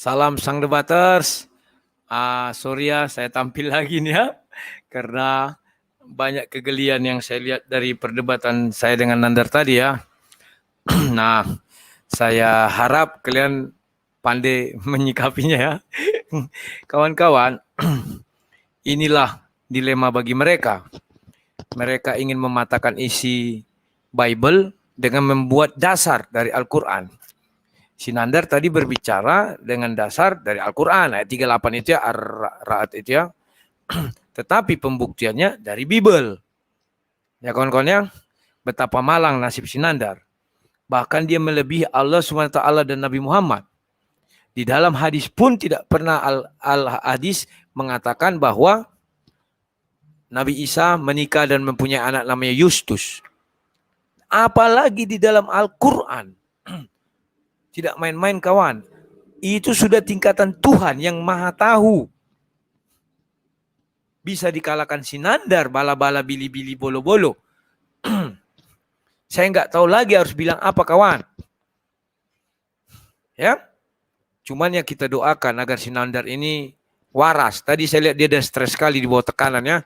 Salam sang debaters. Sorry ya, saya tampil lagi nih ya, karena banyak kegelian yang saya lihat dari perdebatan saya dengan Nandar tadi ya. Nah, saya harap kalian pandai menyikapinya ya. Kawan-kawan, inilah dilema bagi mereka. Mereka ingin mematahkan isi Bible dengan membuat dasar dari Al-Quran. Sinandar tadi berbicara dengan dasar dari Al-Quran, ayat 38 itu ya, Ar-Ra'd itu ya. Tetapi pembuktiannya dari Bible. Ya kawan-kawan ya, betapa malang nasib Sinandar. Bahkan dia melebihi Allah SWT dan Nabi Muhammad. Di dalam hadis pun tidak pernah al-hadis mengatakan bahwa Nabi Isa menikah dan mempunyai anak namanya Yustus. Apalagi di dalam Al-Quran. Tidak main-main kawan. Itu sudah tingkatan Tuhan yang maha tahu. Bisa dikalahkan Sinandar, bala-bala, bili-bili, bolo-bolo. Saya nggak tahu lagi harus bilang apa kawan. Ya, cuman ya kita doakan agar Sinandar ini waras. Tadi saya lihat dia ada stres sekali di bawah tekanan ya.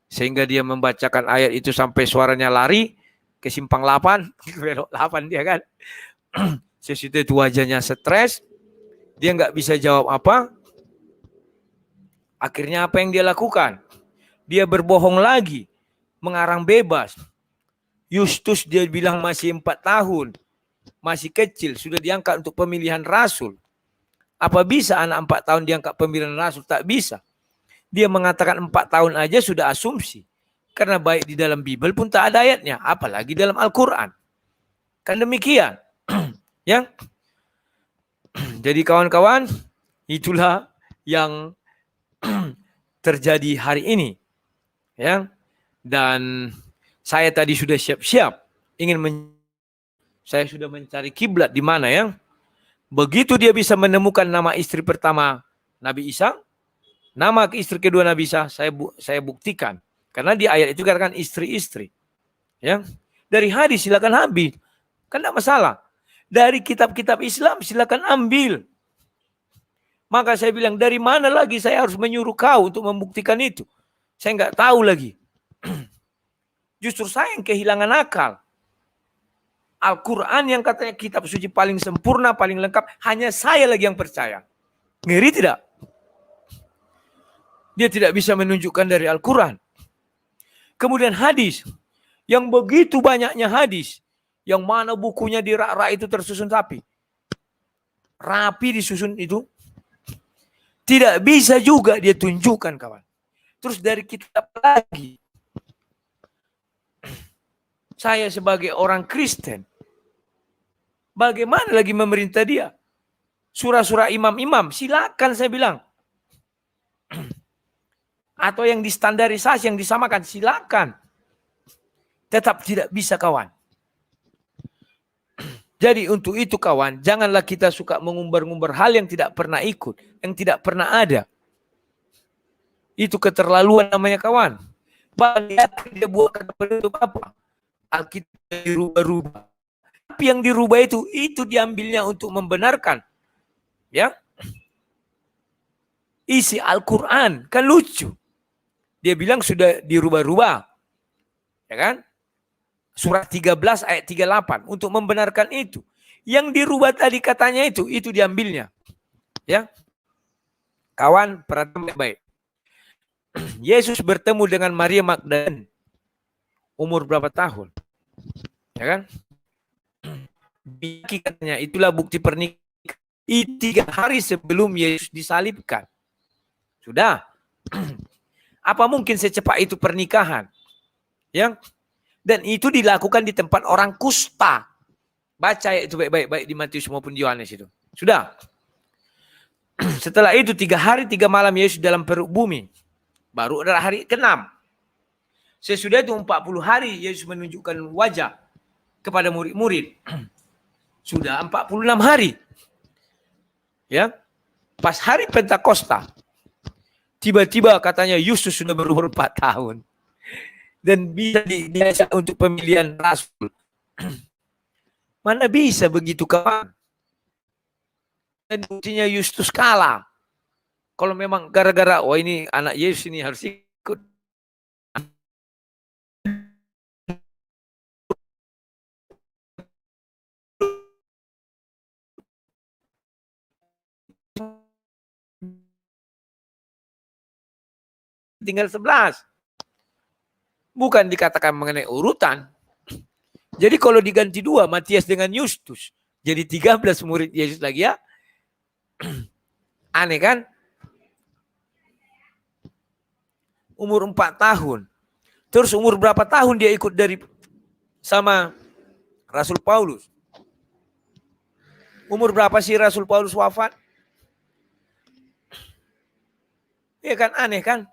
Sehingga dia membacakan ayat itu sampai suaranya lari ke simpang 8, belok 8 dia kan. Sesudah itu wajahnya stres, dia nggak bisa jawab apa. Akhirnya apa yang dia lakukan? Dia berbohong lagi, mengarang bebas. Yustus dia bilang masih 4 tahun, masih kecil, sudah diangkat untuk pemilihan rasul. Apa bisa anak 4 tahun diangkat pemilihan rasul? Tak bisa. Dia mengatakan 4 tahun aja sudah asumsi. Karena baik di dalam Bible pun tak ada ayatnya, apalagi dalam Al-Quran. Kan demikian. Ya. Jadi kawan-kawan, itulah yang terjadi hari ini. Ya. Dan saya tadi sudah siap-siap saya sudah mencari kiblat di mana ya. Begitu dia bisa menemukan nama istri pertama Nabi Isa, nama istri kedua Nabi Isa, saya buktikan. Karena di ayat itu katakan istri-istri. Ya. Dari hadis silakan ambil. Kan tidak masalah. Dari kitab-kitab Islam silakan ambil. Maka saya bilang, dari mana lagi saya harus menyuruh kau untuk membuktikan itu? Saya nggak tahu lagi. Justru saya yang kehilangan akal. Al-Quran yang katanya kitab suci paling sempurna, paling lengkap, hanya saya lagi yang percaya. Ngeri tidak? Dia tidak bisa menunjukkan dari Al-Quran. Kemudian hadis, yang begitu banyaknya hadis, yang mana bukunya di rak-rak itu tersusun rapi disusun itu, tidak bisa juga dia tunjukkan kawan. Terus dari kitab lagi, saya sebagai orang Kristen, bagaimana lagi memerintah dia? Surah-surah imam-imam, silakan saya bilang. Atau yang distandarisasi, yang disamakan, silakan. Tetap tidak bisa kawan. Jadi untuk itu kawan, janganlah kita suka mengumbar-ngumbar hal yang tidak pernah ikut, yang tidak pernah ada. Itu keterlaluan namanya kawan. Lihat dia buat kata penutup apa? Alkitab dirubah-rubah. Tapi yang dirubah itu diambilnya untuk membenarkan. Ya. Isi Al-Quran. Kan lucu. Dia bilang sudah dirubah-rubah. Ya kan? Surat 13 ayat 38. Untuk membenarkan itu. Yang dirubah tadi katanya itu diambilnya. Ya. Kawan, perhatikan baik. Yesus bertemu dengan Maria Magdalena. Umur berapa tahun? Ya kan? Katanya itulah bukti pernikahan. 3 hari sebelum Yesus disalibkan. Sudah. Apa mungkin secepat itu pernikahan? Ya. Dan itu dilakukan di tempat orang kusta. Baca itu baik-baik di Matius maupun di Yohanes itu. Sudah. Setelah itu 3 hari 3 malam Yesus dalam perut bumi. Baru adalah hari ke-6. Sesudah itu 40 hari Yesus menunjukkan wajah kepada murid-murid. Sudah 46 hari. Ya. Pas hari Pentakosta. Tiba-tiba katanya Yesus sudah berumur 4 tahun. Dan bisa diajak untuk pemilihan rasul. Mana bisa begitu kawan? dan buktinya Yustus kalah. Kalau memang gara-gara, oh ini anak Yesus ini harus ikut. Tinggal 11. Bukan dikatakan mengenai urutan. Jadi kalau diganti 2, Matias dengan Yustus, jadi 13 murid Yesus lagi ya. Aneh kan? Umur 4 tahun. Terus umur berapa tahun dia ikut dari sama Rasul Paulus? Umur berapa sih Rasul Paulus wafat? Ya kan aneh kan?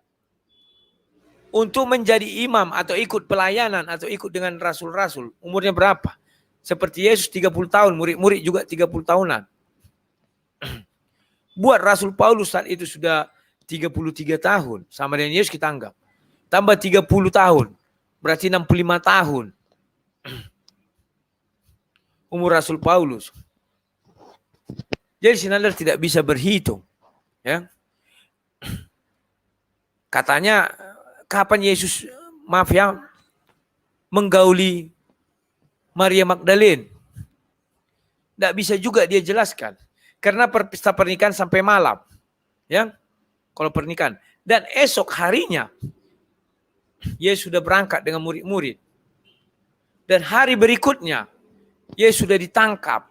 Untuk menjadi imam atau ikut pelayanan atau ikut dengan rasul-rasul, umurnya berapa? Seperti Yesus 30 tahun, murid-murid juga 30 tahunan. Buat Rasul Paulus saat itu sudah 33 tahun. Sama dengan Yesus kita anggap. Tambah 30 tahun. Berarti 65 tahun. Umur Rasul Paulus. Jadi Sinandar tidak bisa berhitung. Ya. Katanya kapan Yesus, maaf ya, menggauli Maria Magdalene. Tidak bisa juga dia jelaskan. Karena pesta pernikahan sampai malam. Ya, kalau pernikahan. Dan esok harinya, Yesus sudah berangkat dengan murid-murid. Dan hari berikutnya, Yesus sudah ditangkap.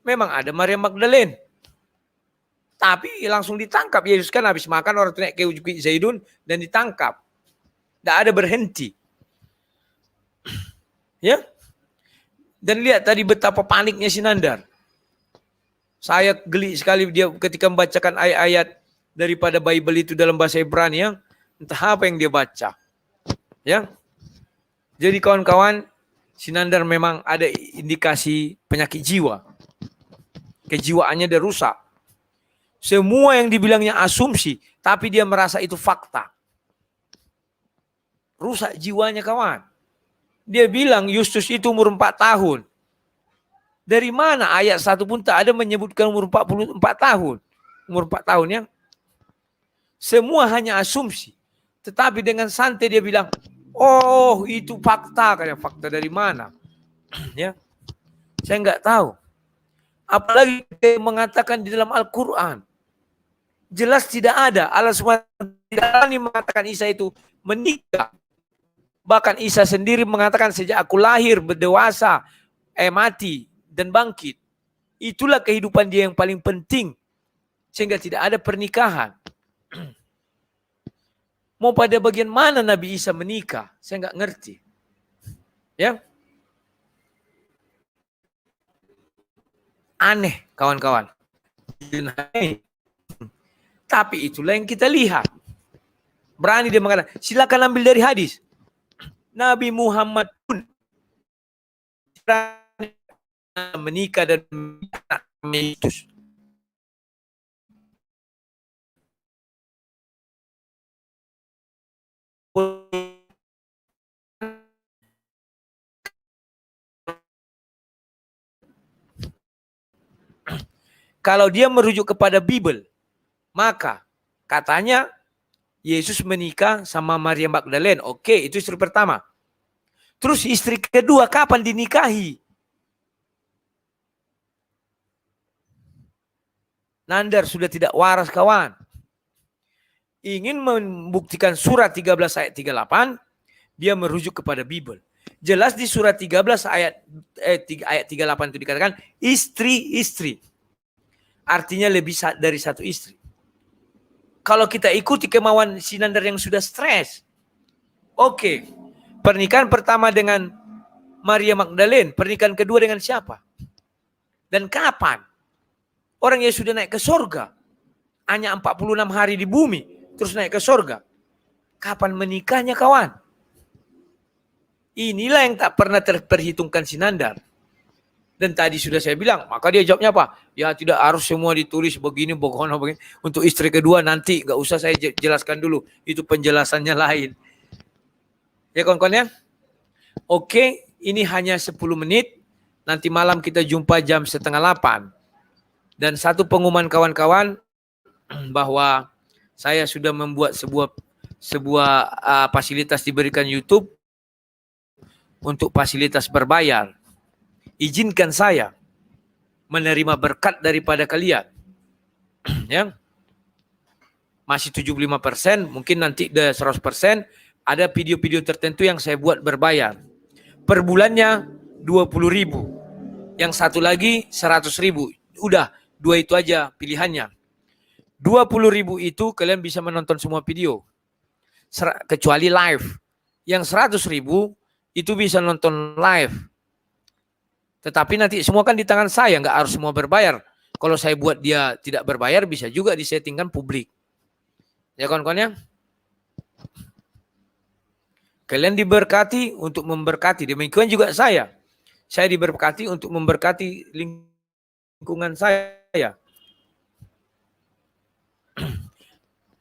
Memang ada Maria Magdalene. Tapi langsung ditangkap. Yesus kan habis makan orang naik ke Bukit Zaitun dan ditangkap. Tidak ada berhenti. Ya. Dan lihat tadi betapa paniknya Sinandar. Saya geli sekali dia ketika membacakan ayat-ayat daripada Bible itu dalam bahasa Ibrani yang entah apa yang dia baca. Ya. Jadi kawan-kawan, Sinandar memang ada indikasi penyakit jiwa. Kejiwaannya dia rusak. Semua yang dibilangnya asumsi, tapi dia merasa itu fakta. Rusak jiwanya kawan. Dia bilang Yustus itu umur 4 tahun. Dari mana ayat 1 pun tak ada menyebutkan umur 44 tahun. Umur 4 tahun ya. Semua hanya asumsi. Tetapi dengan santai dia bilang, oh itu fakta. Kayak fakta dari mana? Ya, saya nggak tahu. Apalagi dia mengatakan di dalam Al-Quran. Jelas tidak ada. Allah SWT tidak berani mengatakan Isa itu menikah. Bahkan Isa sendiri mengatakan sejak aku lahir, berdewasa, mati, dan bangkit. Itulah kehidupan dia yang paling penting. Sehingga tidak ada pernikahan. Mau pada bagian mana Nabi Isa menikah? Saya nggak ngerti. Ya. Aneh kawan-kawan. Tapi itulah yang kita lihat. Berani dia mengatakan, silakan ambil dari hadis. Nabi Muhammad pun menikah dan Yesus. Kalau dia merujuk kepada Bible, maka katanya Yesus menikah sama Maria Magdalene. Oke, itu istri pertama. Terus istri kedua kapan dinikahi? Nandar sudah tidak waras kawan. Ingin membuktikan surat 13 ayat 38, dia merujuk kepada Bible. Jelas di surat 13 ayat 38 itu dikatakan istri-istri. Artinya lebih dari satu istri. Kalau kita ikuti kemauan Sinandar yang sudah stres. Oke. Pernikahan pertama dengan Maria Magdalene. Pernikahan kedua dengan siapa? Dan kapan? Orang yang sudah naik ke surga. Hanya 46 hari di bumi. Terus naik ke surga. Kapan menikahnya kawan? Inilah yang tak pernah terperhitungkan Sinandar. Dan tadi sudah saya bilang, maka dia jawabnya apa? Ya tidak harus semua ditulis begini, begini. Untuk istri kedua nanti, gak usah saya jelaskan dulu. Itu penjelasannya lain. Ya kawan-kawan ya? Oke, ini hanya 10 menit. Nanti malam kita jumpa jam 7:30. Dan satu pengumuman kawan-kawan bahwa saya sudah membuat sebuah fasilitas diberikan YouTube untuk fasilitas berbayar. Izinkan saya menerima berkat daripada kalian. Ya. Masih 75%, mungkin nanti udah 100%, ada video-video tertentu yang saya buat berbayar. Per bulannya 20.000. Yang satu lagi 100.000. Udah, 2 itu aja pilihannya. 20.000 itu kalian bisa menonton semua video. Kecuali live. Yang 100.000 itu bisa nonton live. Tetapi nanti semua kan di tangan saya, nggak harus semua berbayar. Kalau saya buat dia tidak berbayar, bisa juga disettingkan publik. Ya kawan-kawan ya. Kalian diberkati untuk memberkati. Demikian juga saya. Saya diberkati untuk memberkati lingkungan saya.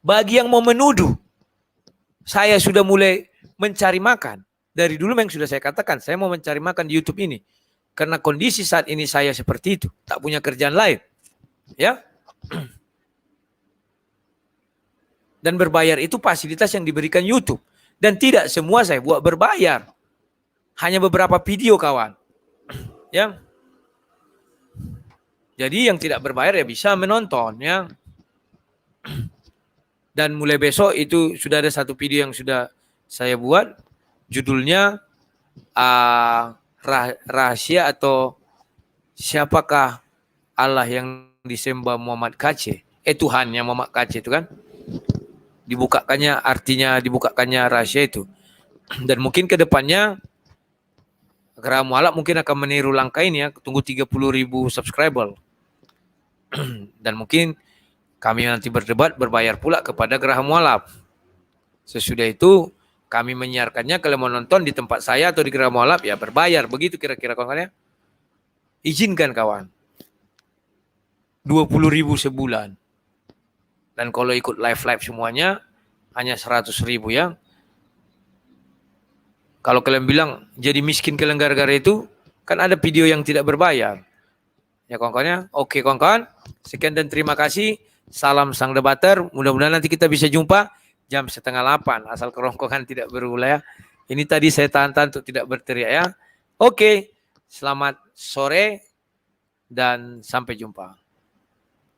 Bagi yang mau menuduh, saya sudah mulai mencari makan. Dari dulu yang sudah saya katakan, saya mau mencari makan di YouTube ini. Karena kondisi saat ini saya seperti itu. Tak punya kerjaan lain. Ya. Dan berbayar itu fasilitas yang diberikan YouTube. Dan tidak semua saya buat berbayar. Hanya beberapa video kawan. Ya. Jadi yang tidak berbayar ya bisa menonton ya. Dan mulai besok itu sudah ada satu video yang sudah saya buat. Judulnya rahasia atau siapakah Allah yang disembah Muhammad Kaceh. Tuhannya Muhammad Kaceh itu kan. Dibukakannya rahasia itu. Dan mungkin ke depannya Geraha Mualaf mungkin akan meniru langkah ini ya. Tunggu 30.000 subscriber. Dan mungkin kami nanti berbayar pula kepada Geraha Mualaf. Sesudah itu kami menyiarkannya, kalau mau nonton di tempat saya atau di Geraha Mualaf ya berbayar. Begitu kira-kira kawan-kawan ya. Izinkan kawan. 20.000 sebulan. Dan kalau ikut live semuanya hanya 100.000 ya. Kalau kalian bilang jadi miskin kalian gara-gara itu, kan ada video yang tidak berbayar. Ya kawan-kawannya. Oke kawan-kawan. Sekian dan terima kasih. Salam sang debater. Mudah-mudahan nanti kita bisa jumpa jam 7:30. Asal kerongkongan tidak berulah ya. Ini tadi saya tahan-tahan untuk tidak berteriak ya. Oke. Selamat sore dan sampai jumpa.